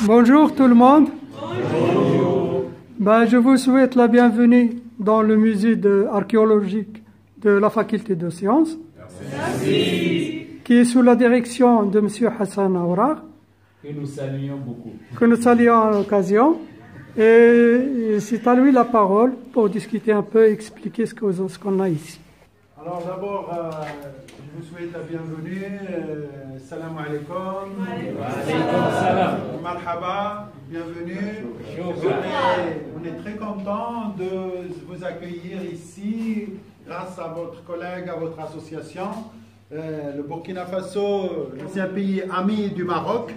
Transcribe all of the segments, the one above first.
Bonjour tout le monde. Bonjour. Je vous souhaite la bienvenue dans le musée archéologique de la faculté de sciences. Merci. Qui est sous la direction de M. Hassan Aourar. Que nous saluons beaucoup. Que nous saluons à l'occasion. Et c'est à lui la parole pour discuter un peu et expliquer ce qu'on a ici. Alors d'abord, je vous souhaite la bienvenue. Salam alaikum. Salam. Marhaba, bienvenue. On est très content de vous accueillir ici grâce à votre collègue, à votre association. Le Burkina Faso, c'est un pays ami du Maroc.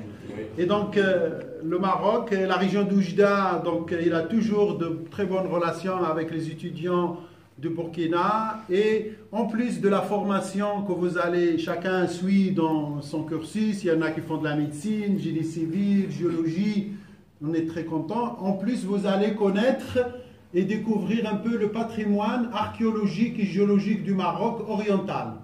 Et donc, le Maroc, la région d'Oujda, donc il a toujours de très bonnes relations avec les étudiants du Burkina. Et en plus de la formation que vous allez, chacun suit dans son cursus, il y en a qui font de la médecine, génie civil, géologie, on est très contents. En plus, vous allez connaître et découvrir un peu le patrimoine archéologique et géologique du Maroc oriental.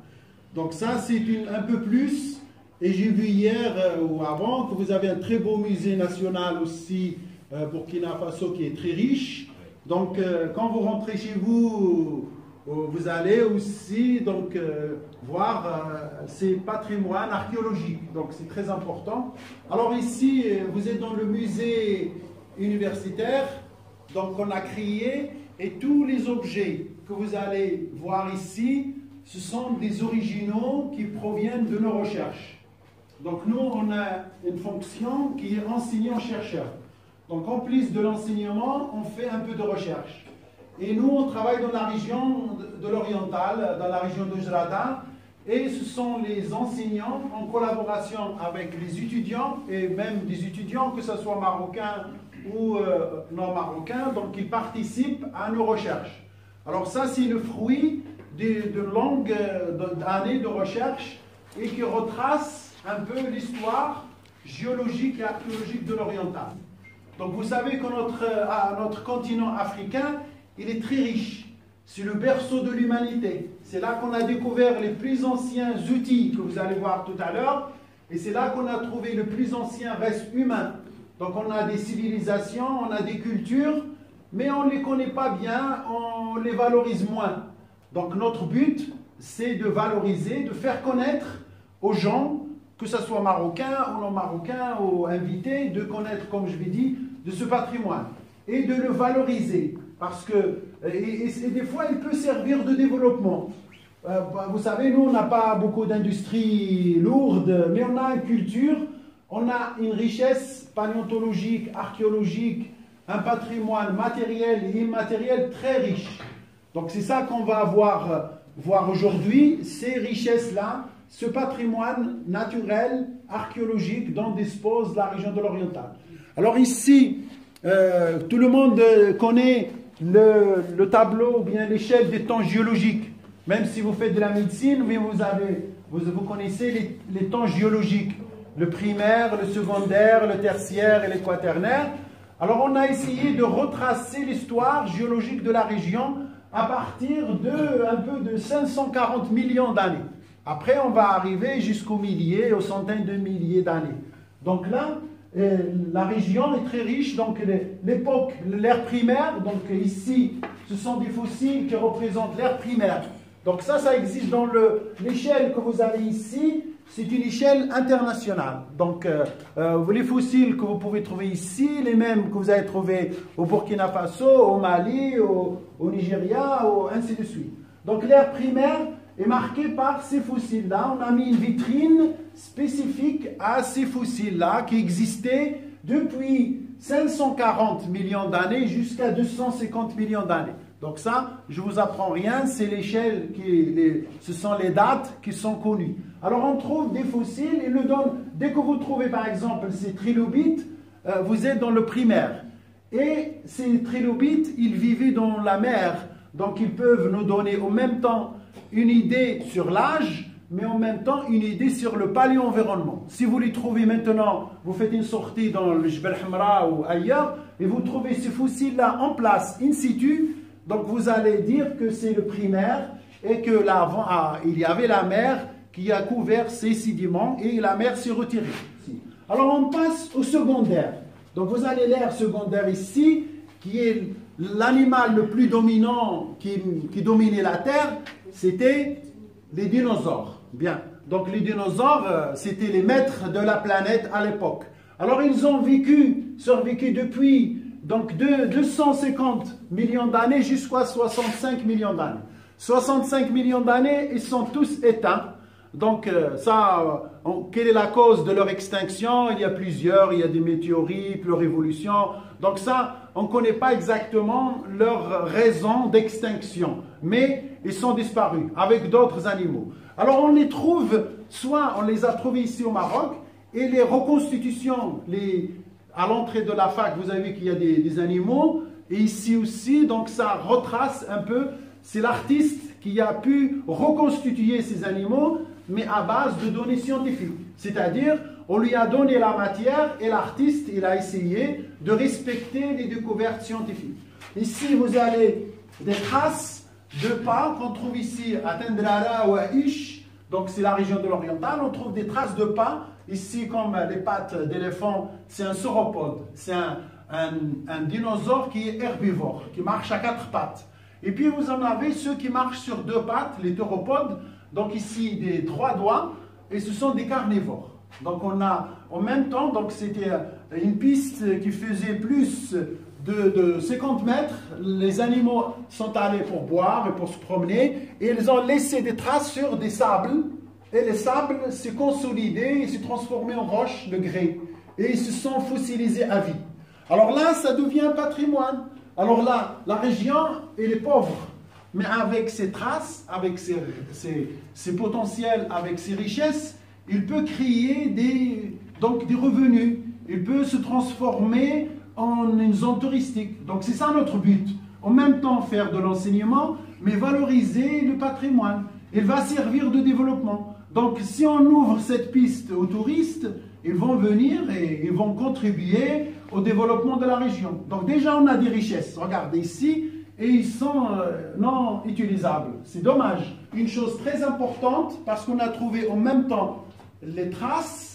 Donc ça, c'est un peu plus. Et j'ai vu hier ou avant que vous avez un très beau musée national aussi, Burkina Faso, qui est très riche. Donc, quand vous rentrez chez vous, vous allez aussi donc, voir ces patrimoines archéologiques. Donc, c'est très important. Alors ici, vous êtes dans le musée universitaire. Donc, on a créé, et tous les objets que vous allez voir ici, ce sont des originaux qui proviennent de nos recherches. Donc nous, on a une fonction qui est enseignant-chercheur. Donc en plus de l'enseignement, on fait un peu de recherche. Et nous, on travaille dans la région de l'Oriental, dans la région de Jrada, et ce sont les enseignants en collaboration avec les étudiants, et même des étudiants, que ce soit marocains ou non marocains, donc ils participent à nos recherches. Alors ça, c'est le fruit de longues années de recherche et qui retrace un peu l'histoire géologique et archéologique de l'oriental. Donc vous savez que notre continent africain, il est très riche. C'est le berceau de l'humanité. C'est là qu'on a découvert les plus anciens outils que vous allez voir tout à l'heure. Et c'est là qu'on a trouvé le plus ancien reste humain. Donc on a des civilisations, on a des cultures, mais on ne les connaît pas bien, on les valorise moins. Donc notre but, c'est de valoriser, de faire connaître aux gens, que ce soit marocains ou non marocains ou invités, de connaître, comme je l'ai dit, de ce patrimoine et de le valoriser. Parce que, et des fois, il peut servir de développement. Vous savez, nous, on n'a pas beaucoup d'industries lourdes, mais on a une culture, on a une richesse paléontologique, archéologique, un patrimoine matériel et immatériel très riche. Donc c'est ça qu'on va voir aujourd'hui, ces richesses-là, ce patrimoine naturel, archéologique dont dispose la région de l'Oriental. Alors ici, tout le monde connaît le tableau ou bien l'échelle des temps géologiques. Même si vous faites de la médecine, mais vous connaissez les temps géologiques. Le primaire, le secondaire, le tertiaire et le quaternaire. Alors on a essayé de retracer l'histoire géologique de la région à partir un peu de 540 millions d'années. Après, on va arriver jusqu'aux milliers, aux centaines de milliers d'années. Donc là, la région est très riche. Donc l'époque, l'ère primaire, donc ici, ce sont des fossiles qui représentent l'ère primaire. Donc ça existe dans l'échelle que vous avez ici. C'est une échelle internationale. Donc les fossiles que vous pouvez trouver ici, les mêmes que vous allez trouver au Burkina Faso, au Mali, au Nigeria, ainsi de suite. Donc l'ère primaire est marquée par ces fossiles-là. On a mis une vitrine spécifique à ces fossiles-là qui existaient depuis 540 millions d'années jusqu'à 250 millions d'années. Donc ça, je ne vous apprends rien, c'est l'échelle, ce sont les dates qui sont connues. Alors on trouve des fossiles et le donne, dès que vous trouvez par exemple ces trilobites, vous êtes dans le primaire. Et ces trilobites, ils vivaient dans la mer, donc ils peuvent nous donner en même temps une idée sur l'âge, mais en même temps une idée sur le paléo-environnement. Si vous les trouvez maintenant, vous faites une sortie dans le Jbel Hamra ou ailleurs, et vous trouvez ces fossiles-là en place, in situ, donc vous allez dire que c'est le primaire et que là, avant, il y avait la mer qui a couvert ces sédiments et la mer s'est retirée. Alors on passe au secondaire. Donc vous avez l'ère secondaire ici, qui est l'animal le plus dominant qui dominait la Terre, c'était les dinosaures. Bien. Donc les dinosaures, c'était les maîtres de la planète à l'époque. Alors ils ont survécu depuis donc 250 millions d'années jusqu'à 65 millions d'années. 65 millions d'années, ils sont tous éteints. Donc quelle est la cause de leur extinction? Il y a plusieurs, il y a des météorites, leur évolution. Donc ça, on ne connaît pas exactement leur raison d'extinction. Mais ils sont disparus avec d'autres animaux. Alors on les trouve, soit on les a trouvés ici au Maroc, et les reconstitutions, à l'entrée de la fac, vous avez vu qu'il y a des animaux, et ici aussi, donc ça retrace un peu, c'est l'artiste qui a pu reconstituer ces animaux, mais à base de données scientifiques. C'est-à-dire, on lui a donné la matière et l'artiste, il a essayé de respecter les découvertes scientifiques. Ici, vous avez des traces de pas qu'on trouve ici à Tendrara ou à Ish, donc c'est la région de l'oriental, on trouve des traces de pas. Ici, comme les pattes d'éléphant, c'est un sauropode, c'est un dinosaure qui est herbivore, qui marche à 4 pattes. Et puis vous en avez ceux qui marchent sur 2 pattes, les théropodes, donc ici des 3 doigts, et ce sont des carnivores. Donc on a en même temps, donc c'était une piste qui faisait plus de 50 mètres, les animaux sont allés pour boire et pour se promener, et ils ont laissé des traces sur des sables, et les sables s'est consolidé et s'est transformé en roches de grès, et ils se sont fossilisés à vie. Alors là, ça devient un patrimoine. Alors là, la région, elle est pauvre, mais avec ses traces, avec ses potentiels, avec ses richesses, il peut créer des revenus, il peut se transformer en une zone touristique. Donc c'est ça notre but. En même temps faire de l'enseignement, mais valoriser le patrimoine. Il va servir de développement. Donc si on ouvre cette piste aux touristes, ils vont venir et ils vont contribuer au développement de la région. Donc déjà on a des richesses, regardez ici, et ils sont non utilisables. C'est dommage. Une chose très importante, parce qu'on a trouvé en même temps les traces,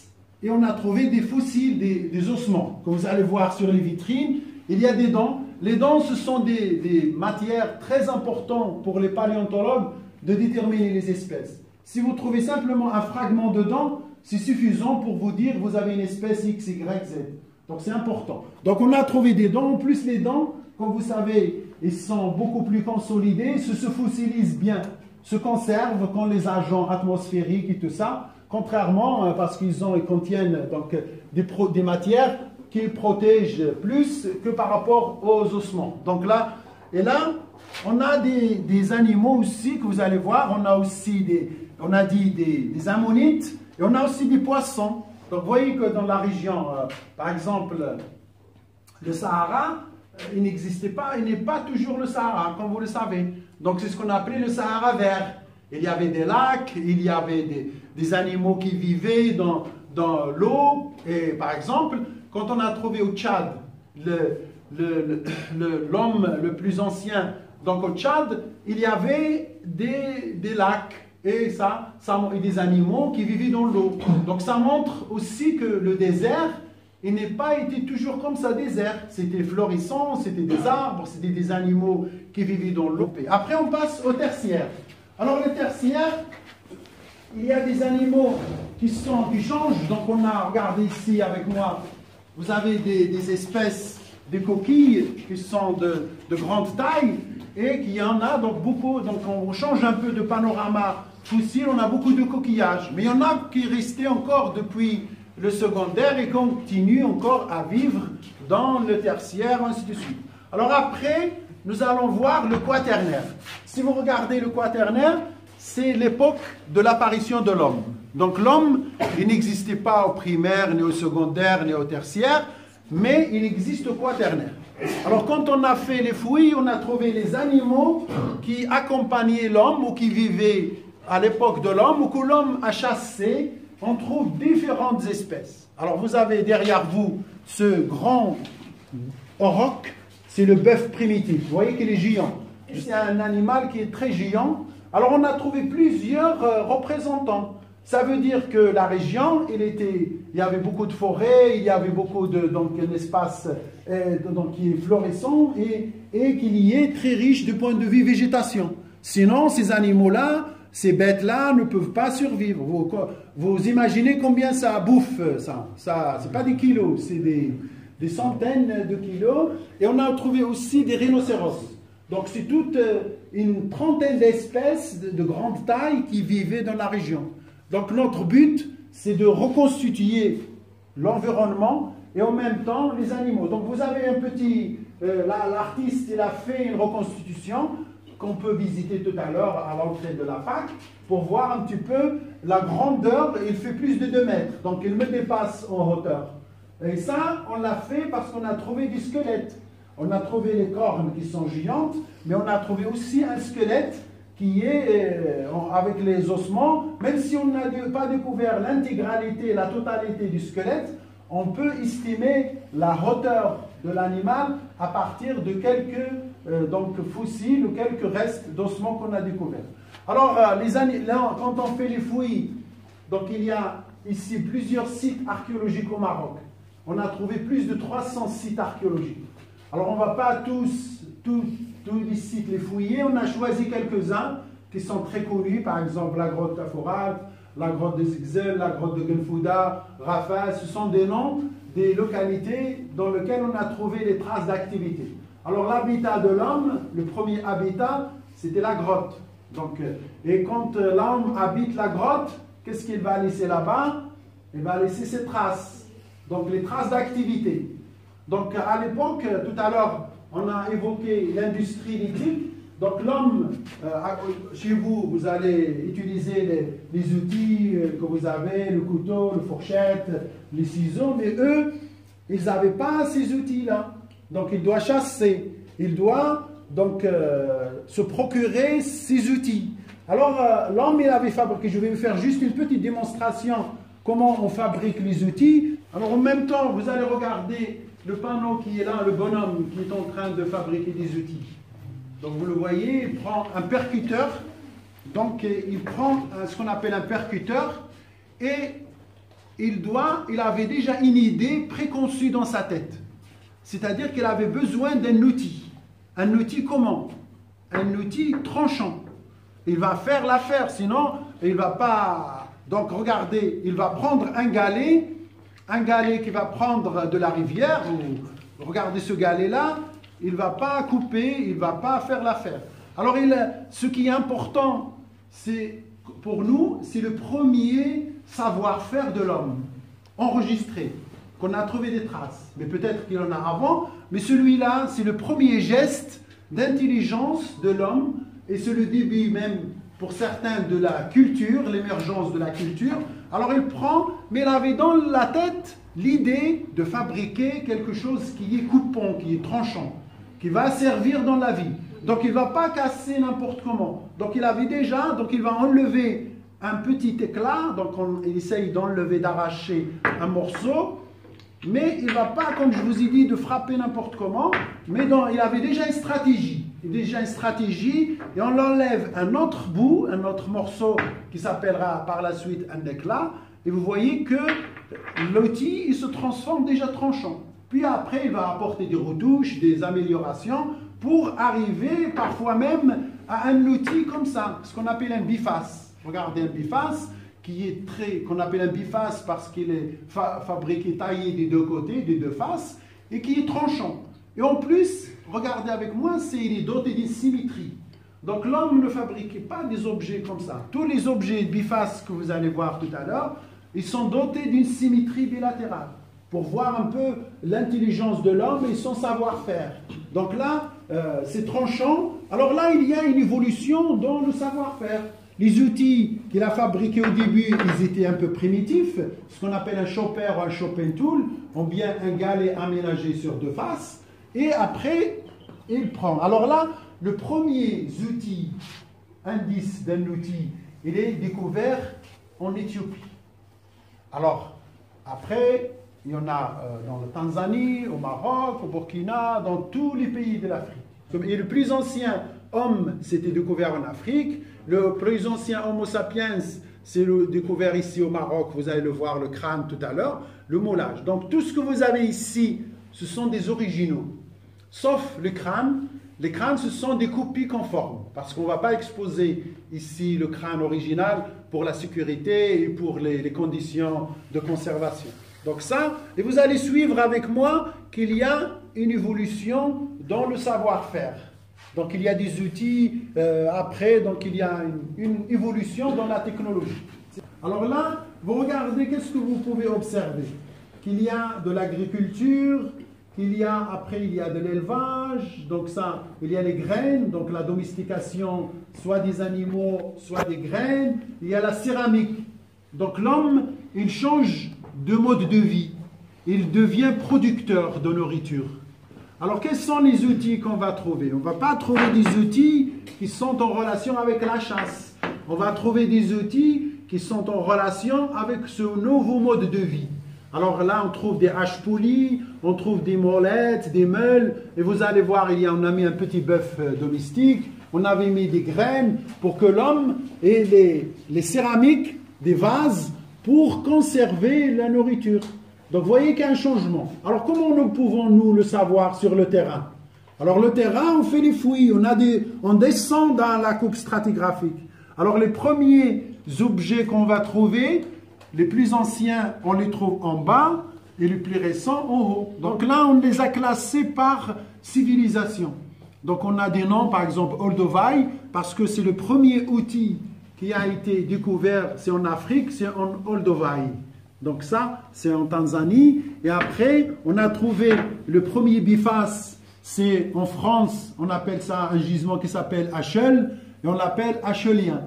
et on a trouvé des fossiles, des ossements. Comme vous allez voir sur les vitrines, il y a des dents. Les dents, ce sont des matières très importantes pour les paléontologues de déterminer les espèces. Si vous trouvez simplement un fragment de dent, c'est suffisant pour vous dire que vous avez une espèce X, Y, Z. Donc c'est important. Donc on a trouvé des dents. En plus, les dents, comme vous savez, ils sont beaucoup plus consolidés, se fossilisent bien, se conservent quand les agents atmosphériques et tout ça. Contrairement, parce qu'ils contiennent donc, des matières qui protègent plus que par rapport aux ossements. Donc là, et là, on a des animaux aussi que vous allez voir. On a aussi des ammonites et on a aussi des poissons. Donc vous voyez que dans la région, par exemple, le Sahara, il n'existait pas, il n'est pas toujours le Sahara, comme vous le savez. Donc c'est ce qu'on appelait le Sahara vert. Il y avait des lacs, il y avait des animaux qui vivaient dans l'eau. Et par exemple, quand on a trouvé au Tchad l'homme le plus ancien, donc au Tchad, il y avait des lacs et des animaux qui vivaient dans l'eau. Donc ça montre aussi que le désert, il n'est pas été toujours comme ça désert. C'était florissant, c'était des arbres, c'était des animaux qui vivaient dans l'eau. Après, on passe au tertiaire. Alors le tertiaire, il y a des animaux qui changent. Donc on a, regardé ici avec moi, vous avez des espèces, des coquilles qui sont de grande taille et qu'il y en a donc beaucoup. Donc on change un peu de panorama fossile, on a beaucoup de coquillages. Mais il y en a qui restaient encore depuis le secondaire et continuent encore à vivre dans le tertiaire, ainsi de suite. Alors après, nous allons voir le quaternaire. Si vous regardez le quaternaire, c'est l'époque de l'apparition de l'homme. Donc l'homme, il n'existait pas au primaire, ni au secondaire, ni au tertiaire, mais il existe au quaternaire. Alors quand on a fait les fouilles, on a trouvé les animaux qui accompagnaient l'homme ou qui vivaient à l'époque de l'homme ou que l'homme a chassé. On trouve différentes espèces. Alors vous avez derrière vous ce grand auroch, c'est le bœuf primitif. Vous voyez qu'il est géant. C'est un animal qui est très géant. Alors on a trouvé plusieurs représentants. Ça veut dire que la région, il y avait beaucoup de forêts, il y avait beaucoup de, donc, un espace donc, qui est florissant et qu'il y est très riche du point de vue végétation. Sinon, ces animaux-là, ces bêtes-là ne peuvent pas survivre. Vous imaginez combien ça bouffe, ça c'est pas des kilos, c'est des centaines de kilos. Et on a trouvé aussi des rhinocéros. Donc c'est toute une trentaine d'espèces de grande taille qui vivaient dans la région. Donc notre but, c'est de reconstituer l'environnement et en même temps les animaux. Donc vous avez un petit... l'artiste, il a fait une reconstitution qu'on peut visiter tout à l'heure à l'entrée de la fac pour voir un petit peu la grandeur. Il fait plus de 2 mètres, donc il me dépasse en hauteur. Et ça, on l'a fait parce qu'on a trouvé du squelette. On a trouvé les cornes qui sont géantes, mais on a trouvé aussi un squelette qui est avec les ossements. Même si on n'a pas découvert l'intégralité, la totalité du squelette, on peut estimer la hauteur de l'animal à partir de quelques donc, fossiles ou quelques restes d'ossements qu'on a découverts. Alors, là, quand on fait les fouilles, donc il y a ici plusieurs sites archéologiques au Maroc. On a trouvé plus de 300 sites archéologiques. Alors, on ne va pas tous les sites les fouiller. On a choisi quelques-uns qui sont très connus, par exemple la grotte Taforat, la grotte de Zigzel, la grotte de Genfouda, Rafah. Ce sont des noms des localités dans lesquelles on a trouvé les traces d'activité. Alors, l'habitat de l'homme, le premier habitat, c'était la grotte. Donc, et quand l'homme habite la grotte, qu'est-ce qu'il va laisser là-bas? Il va laisser ses traces. Donc, les traces d'activité. Donc, à l'époque, tout à l'heure, on a évoqué l'industrie lithique. Donc, l'homme, chez vous, vous allez utiliser les outils que vous avez, le couteau, la fourchette, les ciseaux, mais eux, ils n'avaient pas ces outils-là. Donc, il doit chasser. Il doit donc se procurer ces outils. Alors, l'homme, il avait fabriqué, je vais vous faire juste une petite démonstration comment on fabrique les outils. Alors, en même temps, vous allez regarder le panneau qui est là, le bonhomme qui est en train de fabriquer des outils. Donc, vous le voyez, il prend un percuteur. Donc, il prend ce qu'on appelle un percuteur et il avait déjà une idée préconçue dans sa tête. C'est-à-dire qu'il avait besoin d'un outil. Un outil comment? Un outil tranchant. Il va faire l'affaire, sinon il ne va pas... Donc regardez, il va prendre un galet qui va prendre de la rivière, ou regardez ce galet-là, il ne va pas couper, il ne va pas faire l'affaire. Alors ce qui est important, c'est pour nous, c'est le premier savoir-faire de l'homme, enregistré, qu'on a trouvé des traces. Mais peut-être qu'il y en a avant, mais celui-là, c'est le premier geste d'intelligence de l'homme, et c'est le début même, pour certains, de la culture, l'émergence de la culture. Alors il prend, mais il avait dans la tête l'idée de fabriquer quelque chose qui est coupant, qui est tranchant, qui va servir dans la vie. Donc il ne va pas casser n'importe comment. Donc il avait déjà, donc il va enlever un petit éclat, donc il essaye d'enlever, d'arracher un morceau, mais il ne va pas, comme je vous ai dit, de frapper n'importe comment, mais il avait déjà une stratégie. Et on l'enlève un autre bout, un autre morceau qui s'appellera par la suite un éclat, et vous voyez que l'outil, il se transforme déjà tranchant. Puis après, il va apporter des retouches, des améliorations, pour arriver parfois même à un outil comme ça, ce qu'on appelle un biface. Regardez un biface, qu'on appelle un biface parce qu'il est fabriqué, taillé des deux côtés, des deux faces, et qui est tranchant. Et en plus, regardez avec moi, il est doté d'une symétrie. Donc l'homme ne fabriquait pas des objets comme ça. Tous les objets bifaces que vous allez voir tout à l'heure, ils sont dotés d'une symétrie bilatérale, pour voir un peu l'intelligence de l'homme et son savoir-faire. Donc là, c'est tranchant. Alors là, il y a une évolution dans le savoir-faire. Les outils qu'il a fabriqués au début, ils étaient un peu primitifs, ce qu'on appelle un chopper ou un chopping tool, ou bien un galet aménagé sur deux faces, et après, il prend. Alors là, le premier outil, indice d'un outil, il est découvert en Éthiopie. Alors, après, il y en a dans la Tanzanie, au Maroc, au Burkina, dans tous les pays de l'Afrique. Et le plus ancien homme s'était découvert en Afrique. Le plus ancien Homo sapiens c'est découvert ici au Maroc, vous allez le voir, le crâne tout à l'heure, le moulage. Donc tout ce que vous avez ici, ce sont des originaux, sauf le crâne. Les crânes, ce sont des copies conformes, parce qu'on ne va pas exposer ici le crâne original pour la sécurité et pour les conditions de conservation. Donc ça, et vous allez suivre avec moi qu'il y a une évolution dans le savoir-faire. Donc il y a des outils après, donc il y a une évolution dans la technologie. Alors là, vous regardez, qu'est-ce que vous pouvez observer? Qu'il y a de l'agriculture, qu'il y a, après il y a de l'élevage, donc ça, il y a les graines, donc la domestication, soit des animaux, soit des graines. Il y a la céramique. Donc l'homme, il change de mode de vie. Il devient producteur de nourriture. Alors quels sont les outils qu'on va trouver? On ne va pas trouver des outils qui sont en relation avec la chasse. On va trouver des outils qui sont en relation avec ce nouveau mode de vie. Alors là, on trouve des haches poulies, on trouve des molettes, des meules, et vous allez voir, on a mis un petit bœuf domestique, on avait mis des graines pour que l'homme ait les céramiques, des vases, pour conserver la nourriture. Donc vous voyez qu'il y a un changement. Alors comment nous pouvons-nous le savoir sur le terrain? Alors le terrain, on fait les fouilles, on descend dans la coupe stratigraphique. Alors les premiers objets qu'on va trouver, les plus anciens, on les trouve en bas et les plus récents en haut. Donc là, on les a classés par civilisation. Donc on a des noms, par exemple Olduvai, parce que c'est le premier outil qui a été découvert, c'est en Afrique, c'est en Olduvai. Donc ça, c'est en Tanzanie. Et après, on a trouvé le premier biface, c'est en France, on appelle ça un gisement qui s'appelle Achel, et on l'appelle achelien.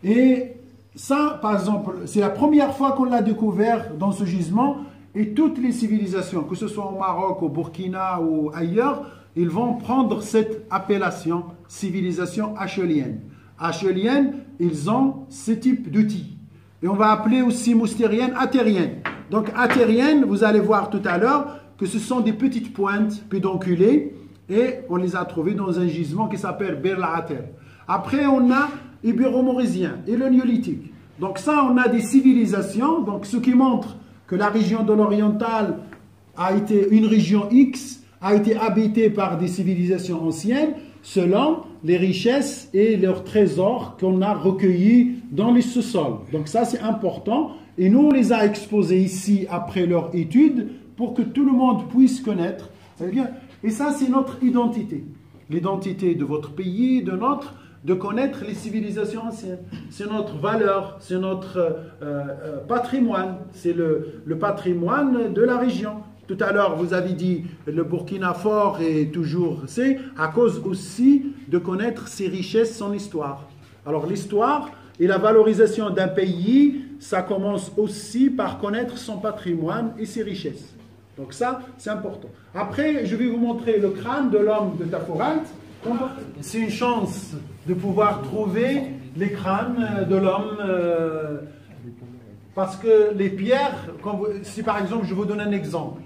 Et ça, par exemple, c'est la première fois qu'on l'a découvert dans ce gisement, et toutes les civilisations, que ce soit au Maroc, au Burkina ou ailleurs, ils vont prendre cette appellation, civilisation achelienne. Achelienne, ils ont ce type d'outils. Et on va appeler aussi moustérienne, attérienne. Donc attérienne, vous allez voir tout à l'heure que ce sont des petites pointes pédonculées, et on les a trouvées dans un gisement qui s'appelle Berlater. Après, on a ibéro-maurisien et le néolithique. Donc ça, on a des civilisations, donc ce qui montre que la région de l'oriental a été une région X, a été habitée par des civilisations anciennes, selon les richesses et leurs trésors qu'on a recueillis dans les sous-sols. Donc ça, c'est important. Et nous, on les a exposés ici après leur étude pour que tout le monde puisse connaître. Et ça, c'est notre identité. L'identité de votre pays, de connaître les civilisations anciennes. C'est notre valeur, c'est notre patrimoine, c'est le patrimoine de la région. Tout à l'heure, vous avez dit le Burkina fort est toujours, c'est à cause aussi de connaître ses richesses, son histoire. Alors l'histoire et la valorisation d'un pays, ça commence aussi par connaître son patrimoine et ses richesses. Donc ça, c'est important. Après, je vais vous montrer le crâne de l'homme de Tafouralt. C'est une chance de pouvoir trouver les crânes de l'homme parce que les pierres, si par exemple, je vous donne un exemple,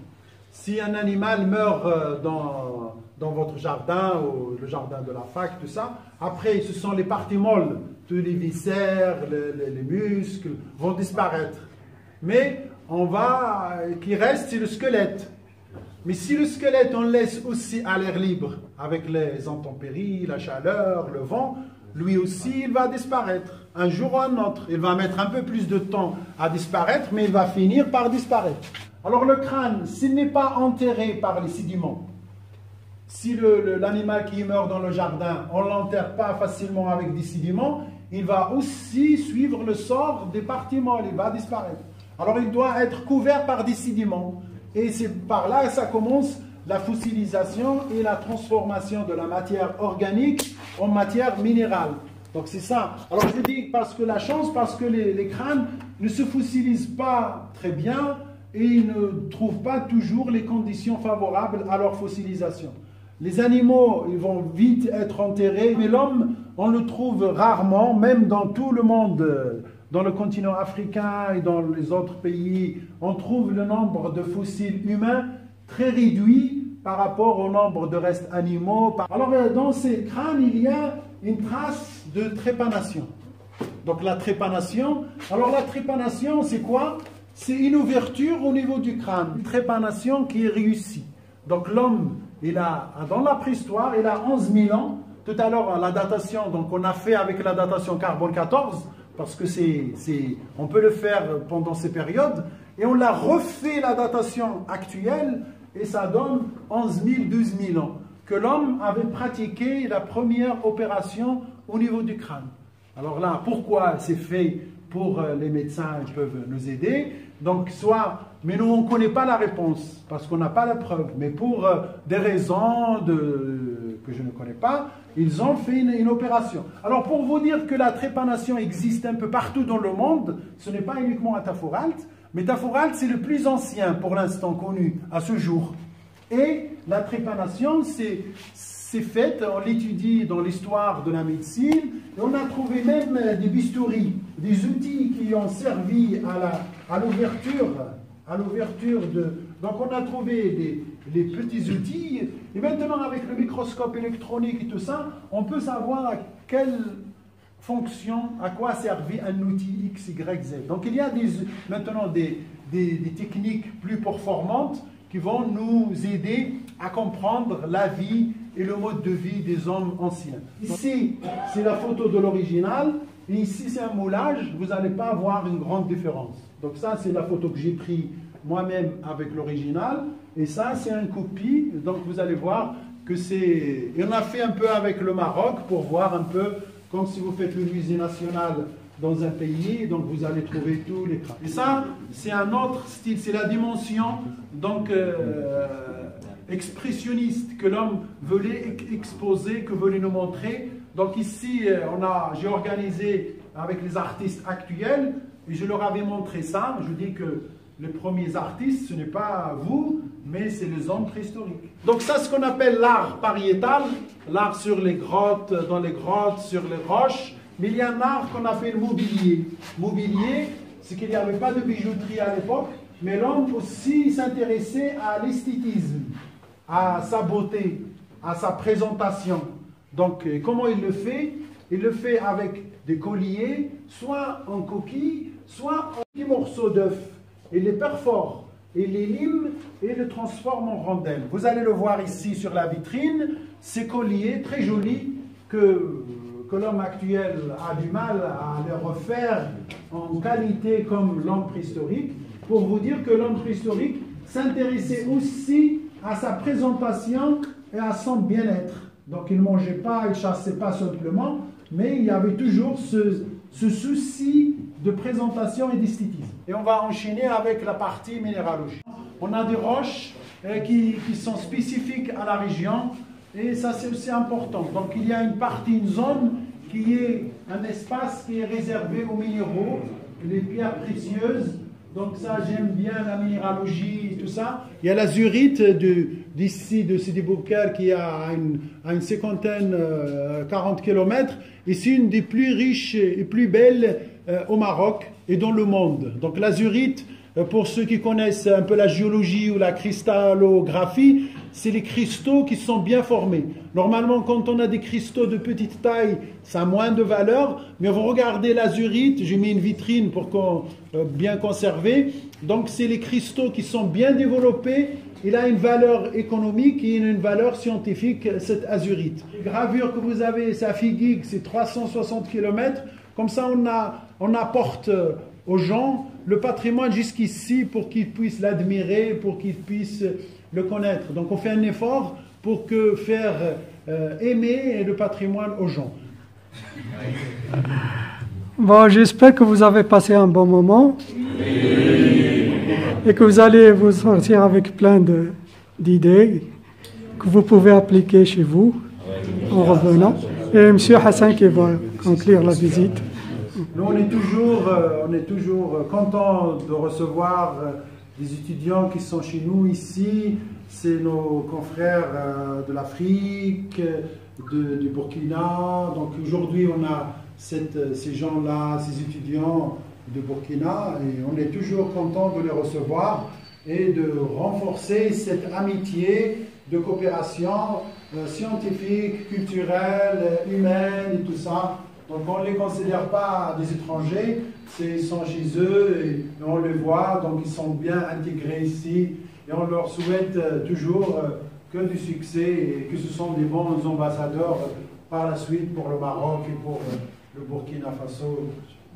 si un animal meurt dans votre jardin ou le jardin de la fac, tout ça, après ce sont les parties molles, tous les viscères, les muscles vont disparaître. Mais qui reste, c'est le squelette. Mais si le squelette, on le laisse aussi à l'air libre, avec les intempéries, la chaleur, le vent, lui aussi, il va disparaître. Un jour ou un autre. Il va mettre un peu plus de temps à disparaître, mais il va finir par disparaître. Alors le crâne, s'il n'est pas enterré par les sédiments, si l'animal qui meurt dans le jardin, on ne l'enterre pas facilement avec des sédiments, il va aussi suivre le sort des parties molles, il va disparaître. Alors il doit être couvert par des sédiments. Et c'est par là que ça commence la fossilisation et la transformation de la matière organique en matière minérale. Donc c'est ça. Alors je dis parce que les crânes ne se fossilisent pas très bien et ils ne trouvent pas toujours les conditions favorables à leur fossilisation. Les animaux, ils vont vite être enterrés, mais l'homme, on le trouve rarement, même dans tout le monde. Dans le continent africain et dans les autres pays, on trouve le nombre de fossiles humains très réduit par rapport au nombre de restes animaux. Alors dans ces crânes, il y a une trace de trépanation. Donc la trépanation. Alors la trépanation, c'est quoi? C'est une ouverture au niveau du crâne. Une trépanation qui est réussie. Donc l'homme, dans la préhistoire, il a 11 000 ans. Tout à l'heure, la datation, donc on a fait avec la datation carbone 14, parce que on peut le faire pendant ces périodes. Et on l'a refait la datation actuelle, et ça donne 11 000, 12 000 ans. Que l'homme avait pratiqué la première opération au niveau du crâne. Alors là, pourquoi c'est fait pour les médecins, ils peuvent nous aider. Donc, mais nous, on ne connaît pas la réponse, parce qu'on n'a pas la preuve. Mais pour des raisons que je ne connais pas, ils ont fait une opération. Alors, pour vous dire que la trépanation existe un peu partout dans le monde, ce n'est pas uniquement à Tafouralt, mais Tafouralt, c'est le plus ancien, pour l'instant, connu à ce jour. Et la trépanation, c'est fait, on l'étudie dans l'histoire de la médecine, et on a trouvé même des bistouris, des outils qui ont servi à l'ouverture de... Donc on a trouvé les petits outils, et maintenant avec le microscope électronique et tout ça, on peut savoir à quelle fonction, à quoi servit un outil X, Y, Z. Donc il y a maintenant des techniques plus performantes qui vont nous aider à comprendre la vie et le mode de vie des hommes anciens. Ici, c'est la photo de l'original, et ici, c'est un moulage, vous n'allez pas avoir une grande différence. Donc ça, c'est la photo que j'ai prise moi-même avec l'original, et ça, c'est une copie, donc vous allez voir que c'est... Et on a fait un peu avec le Maroc pour voir un peu, comme si vous faites le musée national dans un pays, donc vous allez trouver tous les crânes. Et ça, c'est un autre style, c'est la dimension, donc... expressionniste que l'homme voulait exposer, que voulait nous montrer. Donc ici, j'ai organisé avec les artistes actuels et je leur avais montré ça. Je dis que les premiers artistes, ce n'est pas vous, mais c'est les hommes préhistoriques. Donc ça, ce qu'on appelle l'art pariétal, l'art sur les grottes, dans les grottes, sur les roches. Mais il y a un art qu'on appelle mobilier. Mobilier, c'est qu'il n'y avait pas de bijouterie à l'époque, mais l'homme aussi s'intéressait à l'esthétisme, à sa beauté, à sa présentation. Donc, comment il le fait? Il le fait avec des colliers, soit en coquille, soit en petits morceaux d'œuf. Il les perfore, il les lime et le transforme en rondelles. Vous allez le voir ici sur la vitrine, ces colliers très jolis que l'homme actuel a du mal à les refaire en qualité comme l'homme préhistorique, pour vous dire que l'homme préhistorique s'intéressait aussi à sa présentation et à son bien-être. Donc il ne mangeait pas, il ne chassait pas simplement, mais il y avait toujours ce souci de présentation et d'esthétisme. Et on va enchaîner avec la partie minéralogie. On a des roches qui sont spécifiques à la région, et ça c'est aussi important. Donc il y a une zone qui est un espace qui est réservé aux minéraux, les pierres précieuses. Donc ça, j'aime bien la minéralogie et tout ça. Il y a l'azurite d'ici, de Sidi Boubacar, qui est à une cinquantaine, 40 km. Et c'est une des plus riches et plus belles au Maroc et dans le monde. Donc l'azurite, pour ceux qui connaissent un peu la géologie ou la cristallographie, c'est les cristaux qui sont bien formés. Normalement, quand on a des cristaux de petite taille, ça a moins de valeur. Mais vous regardez l'azurite, j'ai mis une vitrine pour bien conserver. Donc, c'est les cristaux qui sont bien développés. Il a une valeur économique et une valeur scientifique, cette azurite. Les gravures que vous avez, c'est à Figuig, c'est 360 km. Comme ça, on apporte aux gens le patrimoine jusqu'ici pour qu'ils puissent l'admirer, pour qu'ils puissent le connaître. Donc on fait un effort pour faire aimer le patrimoine aux gens. Bon, j'espère que vous avez passé un bon moment et que vous allez vous sortir avec plein d'idées que vous pouvez appliquer chez vous en revenant. Et M. Hassan qui va conclure la visite. Nous, on est toujours contents de recevoir des étudiants qui sont chez nous ici. C'est nos confrères de l'Afrique, du Burkina. Donc aujourd'hui, on a ces gens-là, ces étudiants de Burkina, et on est toujours contents de les recevoir et de renforcer cette amitié de coopération scientifique, culturelle, humaine et tout ça Donc on ne les considère pas des étrangers, ils sont chez eux et on les voit, donc ils sont bien intégrés ici et on leur souhaite toujours que du succès et que ce sont des bons ambassadeurs par la suite pour le Maroc et pour le Burkina Faso.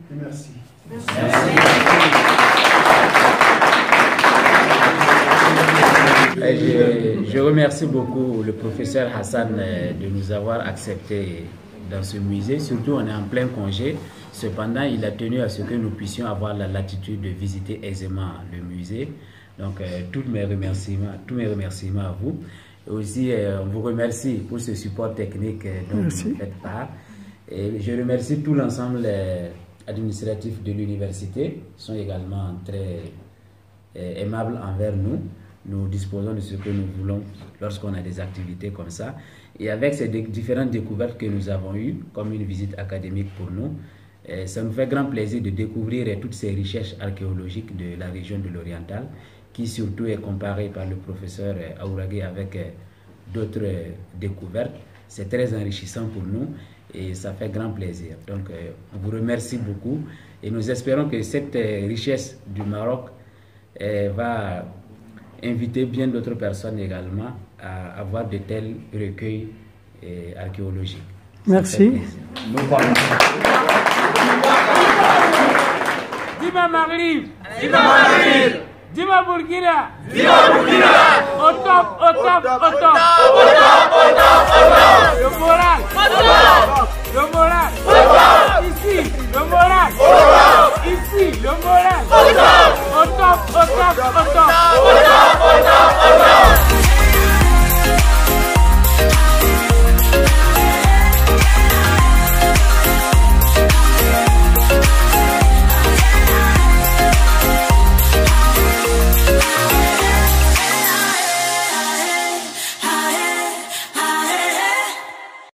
Et merci. Je remercie beaucoup le professeur Hassan de nous avoir acceptés dans ce musée. Surtout, on est en plein congé. Cependant, il a tenu à ce que nous puissions avoir la latitude de visiter aisément le musée. Donc, tous mes remerciements à vous. Et aussi, on vous remercie pour ce support technique dont vous faites part. Et je remercie tout l'ensemble administratif de l'université. Ils sont également très aimables envers nous. Nous disposons de ce que nous voulons lorsqu'on a des activités comme ça. Et avec ces différentes découvertes que nous avons eues, comme une visite académique pour nous, ça nous fait grand plaisir de découvrir toutes ces recherches archéologiques de la région de l'Oriental, qui surtout est comparée par le professeur Aouragé avec d'autres découvertes. C'est très enrichissant pour nous et ça fait grand plaisir. Donc, on vous remercie beaucoup et nous espérons que cette richesse du Maroc va inviter bien d'autres personnes également à avoir de tels recueils archéologiques. Merci. Dima Maghrib, Dima Burkina, au top, le moral.